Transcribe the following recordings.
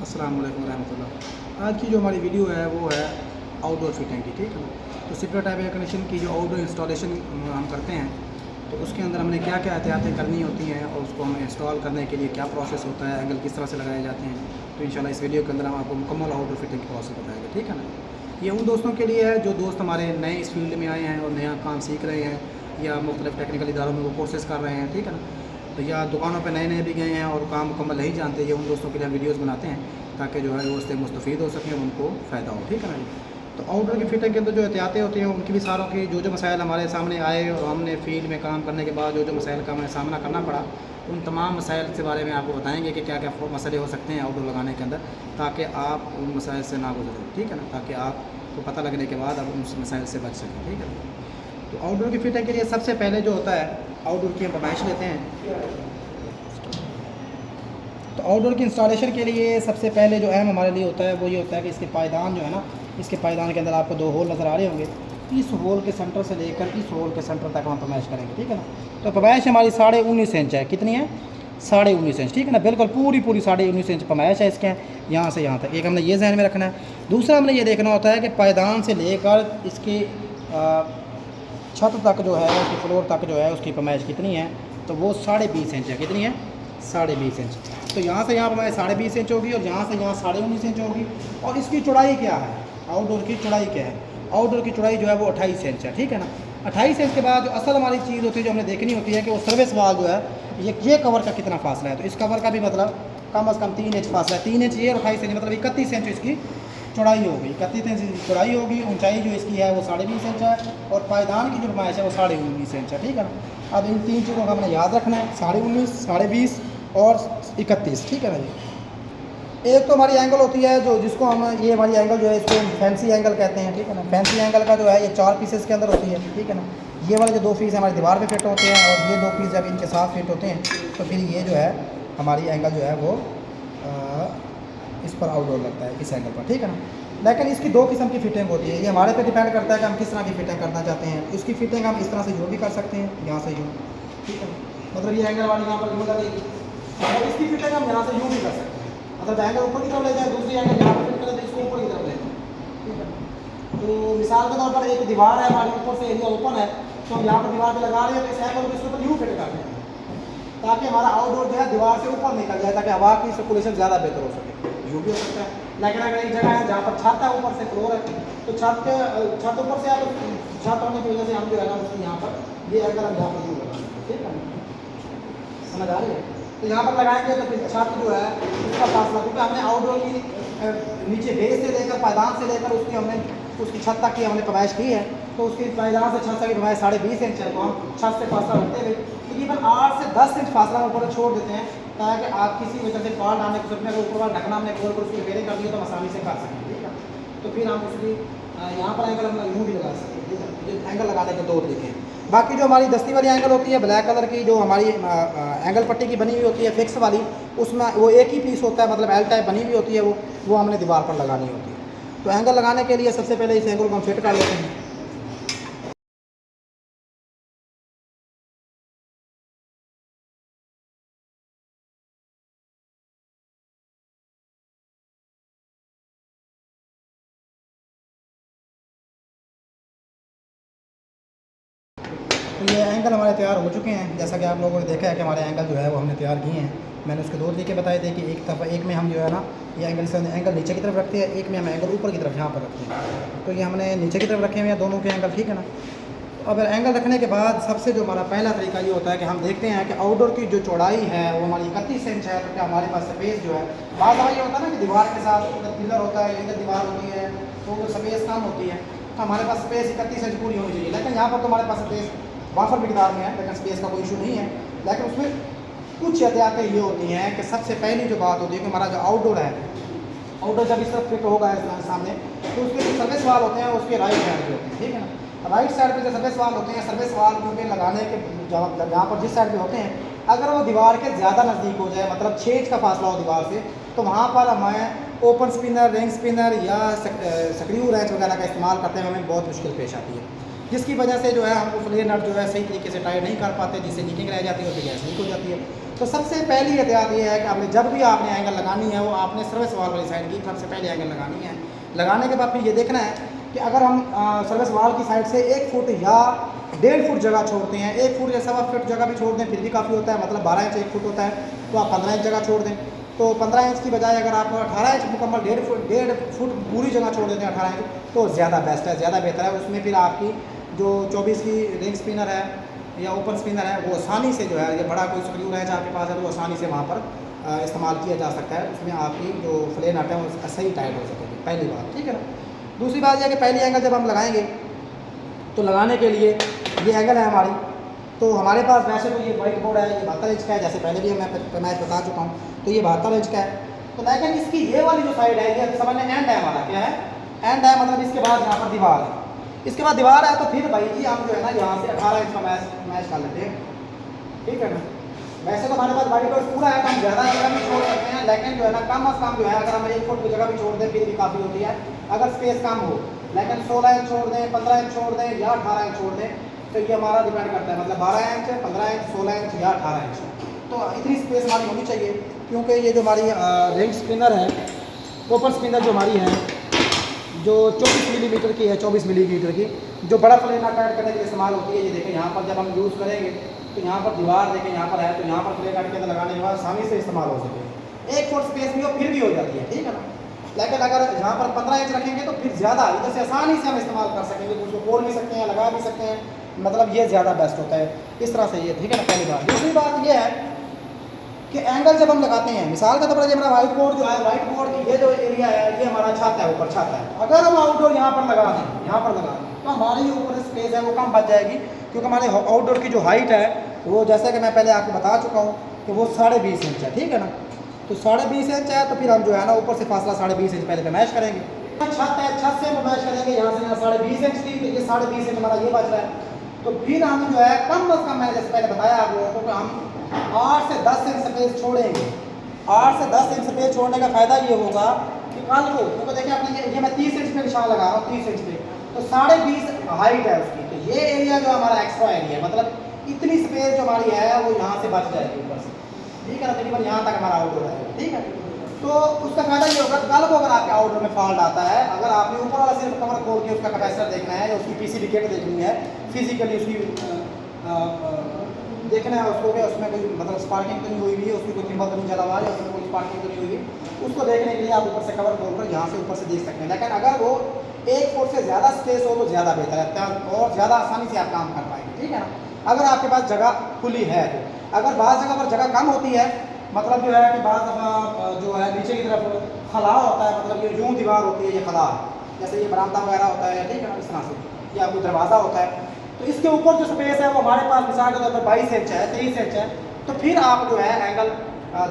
अस्सलाम वालेकुम रहमतुल्लाह। आज की जो हमारी वीडियो है वो है आउटडोर फिटिंग की, ठीक है ना। तो सिपरा टाइप एयर कंडीशन की जो आउटडोर इंस्टॉलेशन हम करते हैं तो उसके अंदर हमने क्या क्या एहतियातें करनी होती हैं और उसको हमें इंस्टॉल करने के लिए क्या प्रोसेस होता है, एंगल किस तरह से लगाए जाते हैं। तो इंशाल्लाह इस वीडियो के अंदर हम आपको मुकम्मल आउटडोर फिटिंग की प्रोसेस बताएंगे, ठीक है ना। ये उन दोस्तों के लिए है जो दोस्त हमारे नए इस फील्ड में आए हैं और नया काम सीख रहे हैं या मुख्तलिफ टेक्निकल इदारों में वो कोर्सेज़ कर रहे हैं, ठीक है ना। तो या दुकानों पे नए नए भी गए हैं और काम मुकम्मल नहीं जानते, ये उन दोस्तों के लिए हम वीडियोज़ बनाते हैं ताकि जो है वो उससे मुस्तफ़ीद हो सकें, उनको फ़ायदा हो, ठीक है ना जी। तो आउटडोर की फिटिंग के अंदर जो एहतियातें होती हैं उनकी भी सारों की जो मसाइल हमारे सामने आए और हमने फील्ड में काम करने के बाद जो मसाइल का हमें सामना करना पड़ा, उन तमाम मसाइल के बारे में आपको बताएंगे कि क्या क्या मसले हो सकते हैं आउटडोर लगाने के अंदर, ताकि आप उन मसाइल से ना गुजरें, ठीक है ना, ताकि आपको पता लगने के बाद आप उन मसाइल से बच सकें, ठीक है ना। तो आउटडोर की फिटिंग के लिए सबसे पहले जो होता है आउटडोर की हम फरमाइश लेते हैं। तो आउटडोर की इंस्टॉलेशन के लिए सबसे पहले जो अहम हमारे लिए होता है वो ये होता है कि इसके पायदान जो है ना, इसके पायदान के अंदर आपको 2 होल नज़र आ रहे होंगे। इस होल के सेंटर से लेकर इस होल के सेंटर तक हम फरमाइश करेंगे, ठीक है ना। तो फरमाइश हमारी 19.5 इंच है। कितनी है? 19.5 इंच, ठीक है ना। बिल्कुल पूरी 19.5 इंच फरमाइश है इसके, यहाँ से यहाँ तक। एक हमने ये जहन में रखना है। दूसरा हमने ये देखना होता है कि पायदान से लेकर इसकी छत तक जो है, उसकी फ्लोर तक जो है, उसकी फरमाइश कितनी है। तो वो 20.5 इंच है। कितनी है? 20.5 इंच। तो यहाँ से यहाँ पर हमारे 20.5 इंच होगी और यहाँ से यहाँ 19.5 इंच होगी। और इसकी चौड़ाई क्या है? आउटडोर की चौड़ाई क्या है? आउटडोर की चौड़ाई जो है वो 28 इंच है, ठीक है ना। 28 इंच के बाद जो असल हमारी चीज़ होती है जो हमने देखनी होती है कि वो सर्विस वाल जो है ये कवर का कितना फासला है। तो इस कवर का भी मतलब कम अज़ कम 3 इंच फासला है। 3 इंच ये और 28 इंच मतलब 31 इंच इसकी चौड़ाई होगी। 31 इंच की चौड़ाई होगी। ऊंचाई जो इसकी है वो 20.5 इंच है और पायदान की जो फरमाइश है वो 19.5 इंच है, ठीक है ना। अब इन 3 चीज़ों का हमने याद रखना है, 19.5, 20.5 और 31, ठीक है ना जी। एक तो हमारी एंगल होती है जो जिसको हम ये हमारी एंगल जो है इसको फैंसी एंगल कहते हैं, ठीक है ना। फैंसी एंगल का जो है ये 4 पीसेस के अंदर होती है, ठीक है ना। ये वाले जो 2 पीस हमारी दीवार पे फिट होते हैं और ये 2 पीस जब इनके साथ फिट होते हैं तो फिर ये जो है हमारी एंगल जो है वो इस पर आउटडोर लगता है, इस एंगल पर, ठीक है ना। लेकिन इसकी 2 किस्म की फिटिंग होती है। ये हमारे पे डिपेंड करता है कि हम किस तरह की फिटिंग करना चाहते हैं। इसकी फिटिंग हम इस तरह से यूँ भी कर सकते हैं, यहाँ से यूँ, ठीक है। मतलब ये एंगल वाली यहाँ पर यूँ लगेगी और इसकी फिटिंग हम यहाँ से यूँ भी कर सकते हैं। मतलब एंगल ऊपर की तरफ ले जाए, दूसरी एंगल यहाँ पर फिट करें तो इसको ऊपर की तरफ ले जाए, ठीक है। तो मिसाल के तौर पर एक दीवार है हमारी, ऊपर से एरिया ओपन है तो हम यहाँ पर दीवार पर लगा रहे हैं तो इस एंगल को इसके ऊपर यूँ फिट करते हैं ताकि हमारा आउटडोर जो है दीवार से ऊपर निकल जाए, ताकि हवा की सर्कुलेशन ज़्यादा बेहतर हो सके। यूँ भी हो सकता है। लेकिन अगर एक जगह है जहाँ पर छत है, ऊपर से फ्लोर है, तो छत ऊपर से आप छत होने की वजह से हम जो है ना उसकी यहाँ पर ये एंगल हम यहाँ पर यूँ लगाएंगे, ठीक है, समझ आ रही है। तो यहाँ पर लगाएंगे तो फिर छत जो है उसका फासला, क्योंकि हमने आउटडोर की नीचे बेस से लेकर पायदान से लेकर उसकी छत तक की हमने फरमाइश की है। तो उसकी पायदान से छत तक की फरमाइश 20.5 इंच है। तो हम छत से फासला रखते हुए तकरीबन 8 से 10 इंच फासला ऊपर छोड़ देते हैं ताकि आप किसी वजह से फॉल्ट आने की सूरत में ऊपर वाला ढकना हमने खोल कर उसकी रिपेयरिंग कर दी तो आसानी से कर सकें, ठीक है। तो फिर हम उसकी यहाँ पर एंगल हम यूँ भी लगा सकते हैं, ठीक है। ये एंगल लगाने के 2 तरीके हैं। बाकी जो हमारी दस्ती वाली एंगल होती है ब्लैक कलर की, जो हमारी एंगल पट्टी की बनी हुई होती है फिक्स वाली, उसमें वो एक ही पीस होता है, मतलब एल टाइप बनी हुई होती है, वो हमने दीवार पर लगानी होती है। तो एंगल लगाने के लिए सबसे पहले इस एंगल को हम फिट कर लेते हैं। तो ये एंगल हमारे तैयार हो चुके हैं। जैसा कि आप लोगों ने देखा है कि हमारे एंगल जो है वो हमने तैयार किए हैं। मैंने उसके 2 तरीके बताए थे कि एक में हम जो है ना ये एंगल नीचे की तरफ रखते हैं, एक में हम एंगल ऊपर की तरफ यहाँ पर रखते हैं। तो ये हमने नीचे की तरफ रखे हुए हैं दोनों के एंगल, ठीक है ना। तो अब एंगल रखने के बाद सबसे जो हमारा पहला तरीका ये होता है कि हम देखते हैं कि आउटडोर की जो चौड़ाई है वो हमारी 31 इंच है। तो क्या हमारे पास स्पेस जो है, बाद ये होता है ना कि दीवार के साथ इधर पिलर होता है, इधर दीवार होती है, तो वो स्पेस कम होती है। तो हमारे पास स्पेस 31 इंच पूरी होनी चाहिए। लेकिन यहाँ पर तो हमारे पास स्पेस वाफर मिकदार में है, लेकिन स्पेस का कोई इशू नहीं है। लेकिन उसमें कुछ एहतियातें ये होती हैं कि सबसे पहली जो बात होती है कि हमारा जो आउटडोर है, आउटडोर जब इस तरफ फिट होगा सामने, तो उसके जो सर्विस वाल होते हैं उसके राइट साइड पे होते हैं, ठीक है ना। राइट साइड पे जो सर्विस वाल होते हैं, सर्विस वाल क्योंकि लगाने के जहाँ पर जिस साइड पे होते हैं, अगर वो दीवार के ज़्यादा नज़दीक हो जाए, मतलब 6 इंच का फासला हो दीवार से, तो वहाँ पर हमें ओपन स्पिनर, रिंग स्पिनर या स्क्रू रेंच वगैरह का इस्तेमाल करते हुए हमें बहुत मुश्किल पेश आती है, जिसकी वजह से जो है हम फ्लेयर नट जो है सही तरीके से टाइट नहीं कर पाते, जिससे लीकिंग रह जाती है और फिर गैस लीक हो जाती है। तो सबसे पहली एहतियात ये है कि आपने जब भी आपने एंगल लगानी है वो आपने सर्विस वाल वाली साइड की सबसे पहले एंगल लगानी है। लगाने के बाद फिर ये देखना है कि अगर हम सर्विस वाल की साइड से 1 फुट या 1.5 फुट जगह छोड़ते हैं, 1 फुट या 1.25 फुट जगह भी छोड़ दें फिर भी काफ़ी होता है, मतलब 12 इंच 1 फुट होता है, तो आप 15 इंच जगह छोड़ दें। तो 15 इंच की बजाय अगर आप 18 इंच मुकम्मल 1.5 फुट पूरी जगह छोड़ देते हैं 18 इंच, तो ज़्यादा बेस्ट है, ज़्यादा बेहतर है। उसमें फिर आपकी जो 24 की रिंग स्पिनर है या ओपन स्पिनर है वो आसानी से जो है, ये बड़ा कोई स्क्रू है आपके पास है तो आसानी से वहाँ पर इस्तेमाल किया जा सकता है। उसमें आपकी जो फ्ले नट है वो सही टाइट हो सकेगी, पहली बात, ठीक है ना। दूसरी बात यह कि पहली एंगल जब हम लगाएंगे तो लगाने के लिए ये एंगल है हमारी, तो हमारे पास वैसे तो ये वाइट बोर्ड है, ये 72 इंच का है, जैसे पहले भी मैं मैच बता चुका हूँ, तो ये 72 इंच का है। तो लेकिन इसकी ये वाली जो साइड है ये समझ लें एंड है हमारा, क्या है, एंड है, मतलब इसके बाद यहाँ पर दीवार है, इसके बाद दीवार है, तो फिर भाई जी हम जो है ना यहाँ से 18 इंच का मैच कर लेते हैं, ठीक है ना। वैसे तो हमारे पास वाइट बोर्ड पूरा है तो हम ज़्यादा जगह भी छोड़ सकते हैं, लेकिन जो है ना कम अज़ कम जो है अगर हम 1 फुट की जगह भी छोड़ दें फिर भी काफ़ी होती है अगर स्पेस कम हो। लेकिन 16 इंच छोड़ दें, 15 इंच छोड़ दें या 18 इंच छोड़ दें, तो ये हमारा डिपेंड करता है, मतलब 12 इंच, 15 इंच, 16 इंच या 18 इंच, तो इतनी स्पेस हमारी होनी चाहिए। क्योंकि ये जो हमारी रिंग स्पिनर है, ओपन स्पिनर जो हमारी है जो 24 मिलीमीटर की है, 24 मिलीमीटर की, जो बड़ा फ्लेना टाइट करने के लिए इस्तेमाल होती है। ये देखें यहाँ पर जब हम यूज़ करेंगे तो यहाँ पर दीवार देखें यहाँ पर है, तो यहाँ पर फ्ले काट के अंदर लगाने के बाद आसानी से इस्तेमाल हो सके। 1 फुट स्पेस भी हो फिर भी हो जाती है, ठीक है ना। लेकिन अगर यहाँ पर 15 इंच रखेंगे तो फिर ज़्यादा इधर से आसानी से हम इस्तेमाल कर सकेंगे, उसको खोल भी सकते हैं, लगा भी सकते हैं, मतलब ये ज़्यादा बेस्ट होता है इस तरह से, ये ठीक है ना, पहली बात। दूसरी बात ये है कि एंगल जब हम लगाते हैं, मिसाल के तौर पर हमारा वाइट बोर्ड जो है, वाइट बोर्ड की ये जो एरिया है ये हमारा छत है, ऊपर छत है, अगर हम आउटडोर यहाँ पर लगा दें, यहाँ पर लगा दें तो हमारी ऊपर स्पेस है वो कम बच जाएगी, क्योंकि हमारे आउटडोर की जो हाइट है वो जैसे कि मैं पहले आपको बता चुका हूँ कि वो 20.5 इंच है, ठीक है ना। तो 20.5 इंच है तो फिर हम जो है ना ऊपर से फासला 20.5 इंच पहले मैच करेंगे। छत है, छत से हम मैच करेंगे यहाँ से, यहाँ 20.5 इंच थी तो ये 20.5 इंच हमारा ये बच रहा है। तो फिर हम जो है कम अज़ कम, मैंने जैसे पहले बताया आप लोगों को कि हम 8 से 10 इंच स्पेस छोड़ेंगे। 8 से 10 इंच स्पेस छोड़ने का फ़ायदा ये होगा कि कल को, क्योंकि देखिए आपने ये मैं 30 इंच पे निशान लगा रहा हूँ, 30 इंच पे, तो 20.5 हाइट है उसकी, तो ये एरिया जो हमारा एक्स्ट्रा एरिया है, मतलब इतनी स्पेस जो हमारी है वो यहाँ से बच जाएगी ऊपर से, ठीक है ना, तकरीबन यहाँ तक हमारा आउटडोर है, ठीक है। तो उसका फायदा ये होगा कल को अगर आपके आउटडोर में फॉल्ट आता है, अगर आपने ऊपर वाला सिर्फ कवर खोल के उसका कैपेसिटर देखना है या उसकी पीसीबी किट देखनी है, फिजिकली उसकी देखना है उसको कि उसमें कोई मतलब स्पार्किंग तो नहीं हुई हुई है, उसकी कोई टिम्बल तो नहीं जला हुआ है, उसमें कोई स्पार्किंग तो नहीं हुई हुई, उसको देखने के लिए आप ऊपर से कवर खोलकर यहाँ से ऊपर से देख सकते हैं। लेकिन अगर वो 1 फुट से ज़्यादा स्पेस हो तो ज़्यादा बेहतर है और ज़्यादा आसानी से आप काम कर पाएंगे, ठीक है ना, अगर आपके पास जगह खुली है तो। अगर बाज़ जगह पर जगह कम होती है, मतलब जो है कि बाज़ दफ़ा जो है नीचे की तरफ खला होता है, मतलब ये यूँ दीवार होती है, ये खला जैसे ये बरामदा वगैरह होता है, ठीक है ना, इस तरह से या कोई दरवाज़ा होता है, तो इसके ऊपर जो स्पेस है वो हमारे पास मिसाल के तौर पर 22 इंच है, 23 इंच है, तो फिर आप जो है एंगल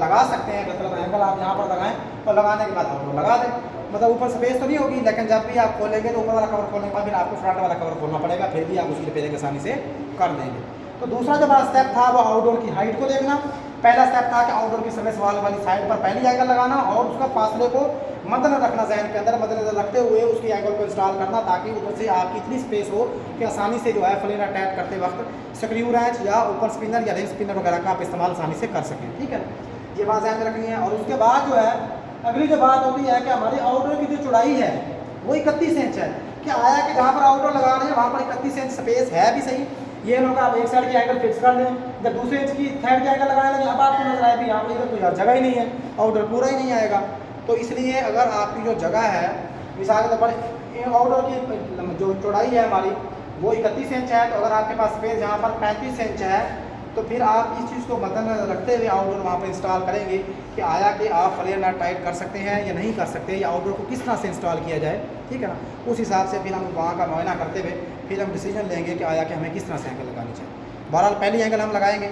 लगा सकते हैं, मतलब एंगल आप यहाँ पर लगाएं और लगाने के बाद आउटडोर लगा दें, मतलब ऊपर स्पेस तो नहीं होगी, लेकिन जब भी आप खोलेंगे तो ऊपर वाला कवर खोलने के बाद फिर आपको फ्रंट वाला कवर खोलना पड़ेगा, फिर भी आप उसकी रिपेयरिंग आसानी से कर देंगे। तो दूसरा जो हमारा स्टेप था वो आउटडोर की हाइट को देखना। पहला स्टेप था कि आउटडोर की सर्विस वाल वाली साइड पर पहली एंगल लगाना और उसका फासले को मद्देनजर रखना, जहन के अंदर मद्देनजर रखते हुए उसकी एंगल को इंस्टॉल करना, ताकि ऊपर से आपकी इतनी स्पेस हो कि आसानी से जो है फ्लेना टाइट करते वक्त स्क्रू रैंच या ओपन स्पिनर या रिंग स्पिनर वगैरह का आप इस्तेमाल आसानी से कर सकें, ठीक है ना। ये बात ध्यान में रखनी है। और उसके बाद जो है अगली जो बात होती है कि हमारी आउटडोर की जो चौड़ाई है वो 31 इंच है। क्या आया कि जहाँ पर आउटडोर लगा रहे हैं वहाँ पर 31 इंच स्पेस है भी सही, ये लोग आप एक साइड की एंगल फिक्स कर लें, जब दूसरे इंच की साइड की एंगल लगाने लगे अब आपको नजर आए भी यहाँ पर इधर तो यार जगह ही नहीं है, आउटडोर पूरा ही नहीं आएगा। तो इसलिए अगर आपकी जो जगह है, मिसाल के तौर पर आउटडोर की जो चौड़ाई है हमारी वो 31 इंच है, तो अगर आपके पास स्पेस यहाँ पर 35 इंच है, तो फिर आप इस चीज़ को मद्देनजर रखते हुए आउटडोर वहाँ पर इंस्टॉल करेंगे कि आया कि आप फ्लेयर नट टाइट कर सकते हैं या नहीं कर सकते, या आउटडोर को किस तरह से इंस्टॉल किया जाए, ठीक है ना। उस हिसाब से फिर हम वहाँ का मुआयना करते हुए फिर हम डिसीजन लेंगे कि आया कि हमें किस तरह से एंगल लगानी चाहिए। बहरहाल पहली एंगल हम लगाएंगे,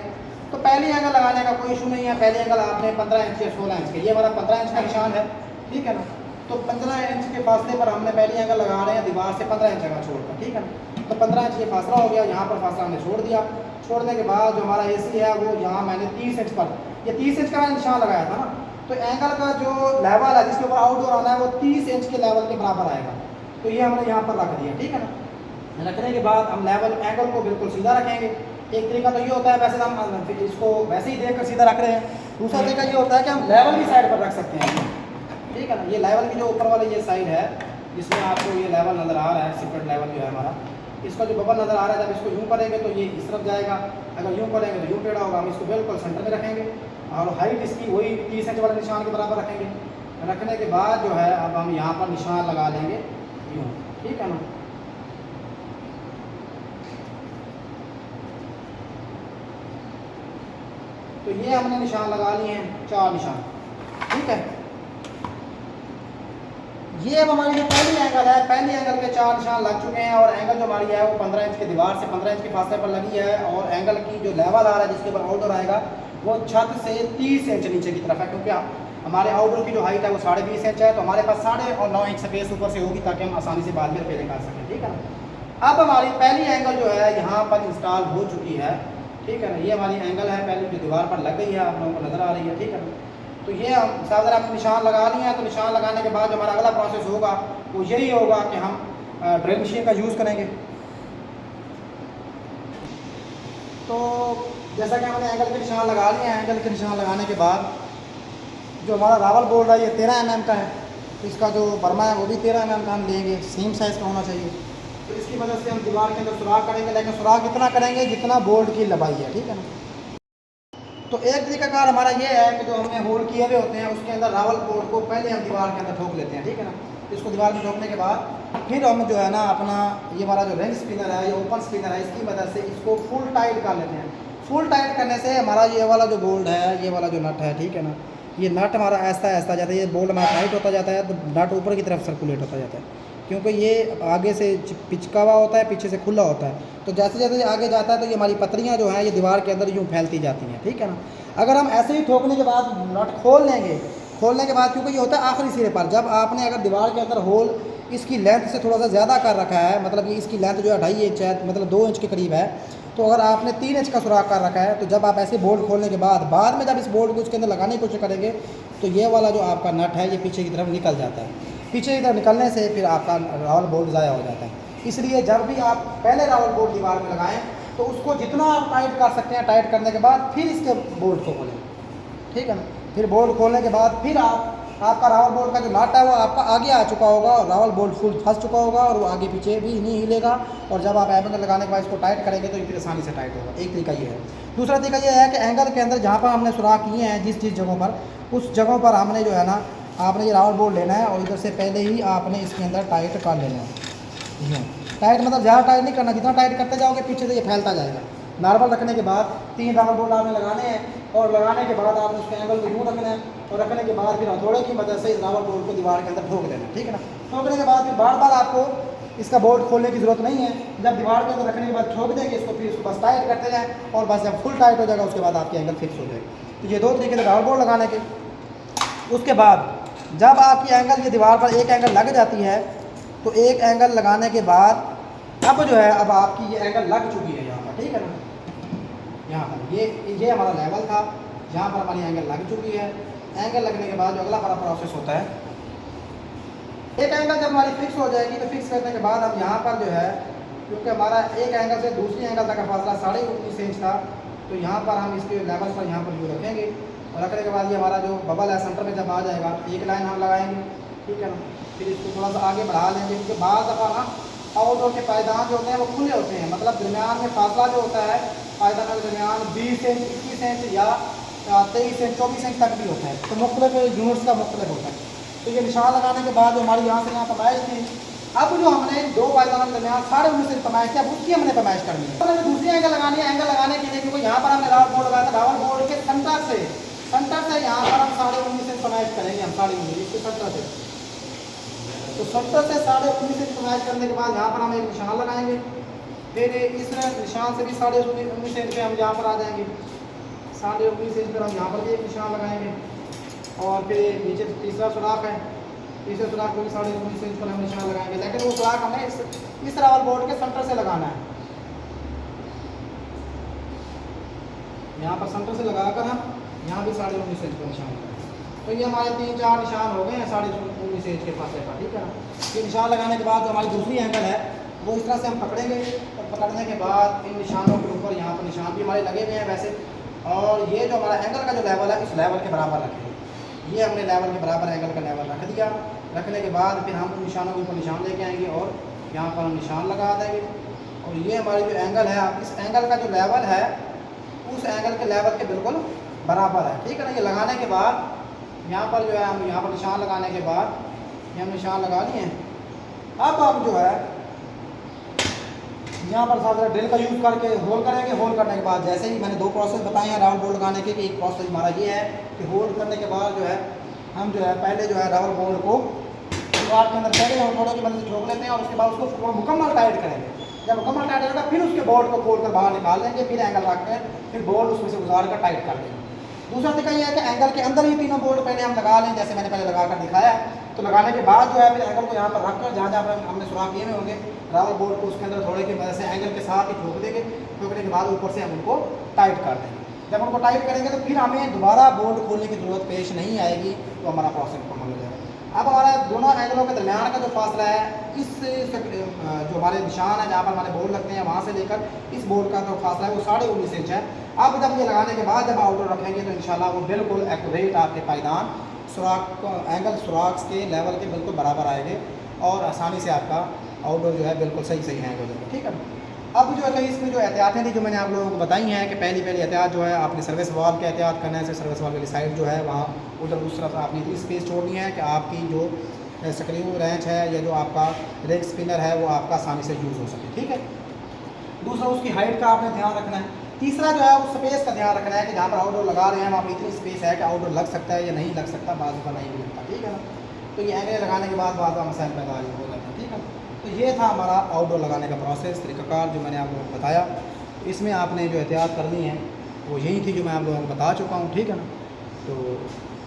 तो पहली एंगल लगाने का कोई इशू नहीं है। पहली एंगल आपने 15 इंच या 16 इंच के, ये हमारा 15 इंच का निशान है, ठीक है ना। तो 15 इंच के फासले पर हमने पहली एंगल लगा रहे हैं दीवार से 15 इंच जगह छोड़कर, ठीक है ना। तो 15 इंच ये फासला हो गया, यहाँ पर फासला हमने छोड़ दिया। छोड़ने के बाद जो हमारा एसी है वो यहाँ मैंने 30 इंच पर, ये 30 इंच का मैंने निशान लगाया था ना, तो एंगल का जो लेवल है जिसके ऊपर आउटडोर आना है वो 30 इंच के लेवल के बराबर आएगा। तो ये हमने यहाँ पर रख दिया, ठीक है ना। रखने के बाद हम लेवल एंगल को बिल्कुल सीधा रखेंगे, एक तरीका तो ये होता है वैसे हम इसको वैसे ही देख कर सीधा रख रहे हैं। दूसरा तरीका ये होता है कि हम लेवल की साइड पर रख सकते हैं, ठीक है ना। ये लेवल की जो ऊपर वाली ये साइड है जिसमें आपको ये लेवल नज़र आ रहा है, सेपरेट लेवल जो है हमारा, इसका जो बबल नज़र आ रहा है, जब इसको यूँ करेंगे तो ये इस तरफ जाएगा, अगर यूँ करेंगे तो यूँ टेढ़ा होगा। हम इसको बिल्कुल सेंटर में रखेंगे और हाइट इसकी वही 30 इंच वाले निशान के बराबर रखेंगे। रखने के बाद जो है अब हम यहाँ पर निशान लगा लेंगे यूँ, ठीक है ना। तो ये हमने निशान लगा लिए हैं, 4 निशान, ठीक है। ये अब हमारी जो पहली एंगल है, पहली एंगल के 4 निशान लग चुके हैं और एंगल जो हमारी है वो 15 इंच की दीवार से 15 इंच के फासले पर लगी है। और एंगल की जो लेवल आ रहा है जिसके ऊपर आउटडोर आएगा वो छत से 30 इंच नीचे की तरफ है, क्योंकि हमारे आउटडोर की जो हाइट है वो 20.5 इंच है, तो हमारे पास 9.5 इंच स्पेस ऊपर से होगी ताकि हम आसानी से बाद में रिपेयरिंग कर सकें, ठीक है ना। अब हमारी पहली एंगल जो है यहाँ पर इंस्टॉल हो चुकी है, ठीक है ना। ये हमारी एंगल है पहली जो दीवार पर लग गई है, आप लोगों को नज़र आ रही है, ठीक है ना। तो ये हम साथ आपने निशान लगा लिए हैं। तो निशान लगाने के बाद जो हमारा अगला प्रोसेस होगा वो यही होगा कि हम ड्रिल मशीन का यूज़ करेंगे। तो जैसा कि हमने एंगल के निशान लगा लिए हैं, एंगल के निशान लगाने के बाद जो हमारा रावल बोल्ट है ये 13 mm का है, तो इसका जो बर्मा है वो भी 13 mm का हम लेंगे, सेम साइज़ का होना चाहिए। तो इसकी वजह से हम दीवार के अंदर सुराख करेंगे, लेकिन सुराख इतना करेंगे जितना बोल्ट की लंबाई है, ठीक है ना। तो एक तरीकाकार हमारा ये है कि जो हमने होल किए हुए होते हैं उसके अंदर रावल बोल्ट को पहले हम दीवार के अंदर ठोक लेते हैं, ठीक है ना। इसको दीवार में ठोकने के बाद फिर हम जो है ना अपना ये हमारा जो रिंग स्पिनर है, ये ओपन स्पिनर है, इसकी मदद से इसको फुल टाइट कर लेते हैं। फुल टाइट करने से हमारा ये वाला जो बोल्ट है, ये वाला जो नट है, ठीक है ना, ये नट हमारा ऐसा ऐसा जाता है, ये बोल्ट हमारा टाइट होता जाता है, तो नट ऊपर की तरफ सर्कुलेट होता जाता है, क्योंकि ये आगे से पिचका हुआ होता है, पीछे से खुला होता है। तो जैसे जैसे आगे जाता है तो ये हमारी पतलियाँ जो हैं ये दीवार के अंदर यूँ फैलती जाती हैं, ठीक है ना। अगर हम ऐसे ही ठोकने के बाद नट खोल लेंगे, खोलने के बाद क्योंकि ये होता है आखिरी सिरे पर, जब आपने अगर दीवार के अंदर होल इसकी लेंथ से थोड़ा सा ज़्यादा कर रखा है, मतलब ये इसकी लेंथ जो है 2.5 इंच है, मतलब 2 इंच के करीब है, तो अगर आपने 3 इंच का सुराख कर रखा है, तो जब आप ऐसे बोल्ट खोलने के बाद में जब इस बोल्ट को इसके अंदर लगाने की कोशिश करेंगे तो ये वाला जो आपका नट है ये पीछे की तरफ निकल जाता है। पीछे की तरफ निकलने से फिर आपका रावल बोल्ट ज़ाया हो जाता है। इसलिए जब भी आप पहले रावल बोल्ट दीवार में लगाएं तो उसको जितना आप टाइट कर सकते हैं, टाइट करने के बाद फिर इसके बोल्ट को खोलें, ठीक है ना। फिर बोल्ट खोलने के बाद फिर आपका रावल बोल्ट का जो नट है वो आपका आगे आ चुका होगा और रावल बोल्ट फुल फंस चुका होगा और वो आगे पीछे भी नहीं हिलेगा। और जब आप एंगल लगाने के बाद इसको टाइट करेंगे तो इतनी आसानी से टाइट होगा। एक तरीका ये है। दूसरा तरीका ये है कि एंगल के अंदर जहाँ पर हमने सुराख किए हैं जिस जगहों पर, उस जगहों पर हमने जो है ना आपने ये रावल बोल्ट लेना है और इधर से पहले ही आपने इसके अंदर टाइट कर लेना है। टाइट मतलब ज़्यादा टाइट नहीं करना, जितना टाइट करते जाओगे पीछे से ये फैलता जाएगा। नॉर्मल रखने के बाद 3 रावल बोल्ट आपने लगाने हैं और लगाने के बाद आपने उसके एंगल को यूँ रखना है और रखने के बाद फिर हथौड़े की मदद से इस रावल बोल्ट को दीवार के अंदर ठोक देना है, ठीक है ना। ठोकने के बाद फिर बार बार आपको इसका बोल्ट खोलने की ज़रूरत नहीं है। जब दीवार के अंदर रखने के बाद ठोक देंगे इसको, फिर इसको बस टाइट करते जाएँ और बस जब फुल टाइट हो जाएगा उसके बाद आपकी एंगल फिक्स हो जाएगी। तो ये 2 तरीके से रावल बोल्ट लगाने के। उसके बाद जब आपकी एंगल ये दीवार पर एक एंगल लग जाती है तो एक एंगल लगाने के बाद अब जो है अब आपकी ये एंगल लग चुकी है यहाँ पर, ठीक है ना। यहाँ पर ये हमारा लेवल था जहाँ पर हमारी एंगल लग चुकी है। एंगल लगने के बाद जो अगला हमारा प्रोसेस होता है, एक एंगल जब हमारी फिक्स हो जाएगी तो फिक्स करने के बाद हम यहाँ पर जो है, क्योंकि हमारा एक एंगल से दूसरी एंगल तक का फासला 19.5 इंच था, तो यहाँ पर हम इसके लेवल पर यहाँ पर यूँ रखेंगे और रखने के बाद ये हमारा जो बबल है सेंटर में जब आ जाएगा एक लाइन हम लगाएंगे, ठीक है ना। फिर इसको थोड़ा सा आगे बढ़ा लेंगे, क्योंकि बाद दफ़ा ना आउटडोर के पायदान जो होते हैं वो खुले होते हैं, मतलब दरमियान में फासला जो होता है पायदानों के दरमियान 20 इंच 21 इंच या 23 इंच 24 इंच तक भी होता है। तो मुख्तलिफ यूनिट्स का मुख्तलिफ होता है। तो ये निशान लगाने के बाद जो हमारी यहाँ से यहाँ पैमाइश थी, अब जो हमने 2 पायदानों के दरमियान 19.5 इंच पैमाइश थी, अब उसकी हमने पैमाइश करनी है। तो हमें दूसरी एंगल लगानी है। एंगल लगाने के लिए क्योंकि यहाँ पर हमने रावल बोल्ट लगाया था, रावल बोल्ट के सेंटर से यहाँ पर हम 19.5 इंच पैमाइश करेंगे, हम 19.5 इसके सेंटर से। तो सेंटर से 19.5 इंच पैमाइश करने के बाद यहाँ पर हम एक निशान लगाएंगे। फिर इस निशान से भी 19.5 इंच पे हम यहाँ पर आ जाएंगे। 19.5 इंच पर हम यहाँ पर भी एक निशान लगाएंगे और फिर नीचे तीसरा सुराख है, तीसरे सुराख को भी 19.5 इंच पर हम निशान लगाएंगे, लेकिन वो सुराख हमें इस रावल बोल्ट के सेंटर से लगाना है। यहाँ पर सेंटर से लगाकर हम यहाँ भी 19.5 इंच पर निशान लगाएंगे। तो ये हमारे 3-4 निशान हो गए हैं 19.5 इंच के फासले पर, ठीक है ना। ये निशान लगाने के बाद जो हमारी दूसरी एंगल है वो इस तरह से हम पकड़ेंगे और पकड़ने के बाद इन निशानों के ऊपर यहाँ पर निशान भी हमारे लगे हुए हैं वैसे, और ये जो हमारा एंगल का जो लेवल है इस लेवल के बराबर रखेंगे। ये हमने लेवल के बराबर एंगल का लेवल रख दिया। रखने के बाद फिर हम उन निशानों के ऊपर निशान लेके आएंगे और यहाँ पर हम निशान लगा देंगे। और ये हमारी जो एंगल है, इस एंगल का जो लेवल है उस एंगल के लेवल के बिल्कुल बराबर है, ठीक है ना। ये लगाने के बाद यहाँ पर जो है हम यहाँ पर निशान लगाने के बाद ये हम निशान लगा लिए। अब हम जो है यहाँ पर साथ ड्रिल का यूज़ करके होल करेंगे। होल करने के बाद जैसे ही मैंने दो प्रोसेस बताए हैं राउंड बोल्ट लगाने के, कि एक प्रोसेस हमारा ये है कि होल करने के बाद जो है हम जो है पहले जो है रबर बोल्ट को दीवार के अंदर पहले हम थोड़ा की मदद से ठोक लेते हैं और उसके बाद उसको मुकम्मल टाइट करेंगे। जब मुकम्मल टाइट होगा फिर उसके बोल्ट को खोल कर बाहर निकाल लेंगे, फिर एंगल रख कर फिर बोल्ट उसमें से गुजार कर टाइट कर देंगे। दूसरा तरीका यह है कि एंगल के अंदर ही तीनों बोल्ट पहले हम लगा लें, जैसे मैंने पहले लगा कर दिखाया। तो लगाने के बाद जो है फिर एंगल को यहाँ पर रख कर जहाँ जहाँ पर हमने सुराख किए हुए होंगे रबर बोल्ट को उसके अंदर थोड़े की मदद से एंगल के साथ ही ठोक देंगे। ठोकने के बाद ऊपर से हम उनको टाइट कर देंगे। जब उनको टाइट करेंगे तो फिर हमें दोबारा बोल्ट खोलने की ज़रूरत पेश नहीं आएगी, तो हमारा प्रोसेस मुकम्मल हो जाएगा। अब हमारा दोनों एंगलों के दरमियान का जो फासला है, इस जो हमारे निशान है जहाँ पर हमारे बोल्ट लगते हैं वहाँ से लेकर इस बोल्ट का जो फासला है वो 19.5 इंच है। अब जब ये लगाने के बाद जब आउटडोर रखेंगे तो इंशाल्लाह वो बिल्कुल एक्यूरेट आपके पायदान सुराख एंगल सुराख के लेवल के बिल्कुल बराबर आएंगे और आसानी से आपका आउटडोर जो है बिल्कुल सही सही हैंग हो जाएगा, ठीक है। अब जो है कहीं इसमें जो एहतियातें थी जो मैंने आप लोगों को बताई हैं कि पहली एहतियात जो है आपने सर्विस वाल्व के एहतियात करना है। सर्विस वाल्व वाली साइड जो है वहाँ उधर उस तरफ आपने इतनी स्पेस छोड़नी है कि आपकी जो स्क्रू रेंच है या जो आपका रिंग स्पिनर है वो आपका आसानी से यूज़ हो सके, ठीक है। दूसरा उसकी हाइट का आपने ध्यान रखना है। तीसरा जो है उस स्पेस का ध्यान रखना है कि जहाँ पर आउटडोर लगा रहे हैं वहाँ पर इतनी स्पेस है कि आउटडोर लग सकता है या नहीं लग सकता, बाज़ का नहीं भी लगता, ठीक है ना। तो ये एंगल लगाने के बाद बाज़ मसाइल पैदा हो जाता है, ठीक है। तो ये था हमारा आउटडोर लगाने का प्रोसेस तरीक़ाकार जो मैंने आप लोगों को बताया। इसमें आपने जो एहतियात करनी है वो यही थी जो मैं आप लोगों को बता चुका हूँ, ठीक है ना। तो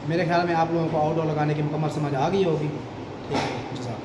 मेरे ख्याल में आप लोगों को आउटडोर लगाने की मुकम्मल समझ आ गई होगी, ठीक है।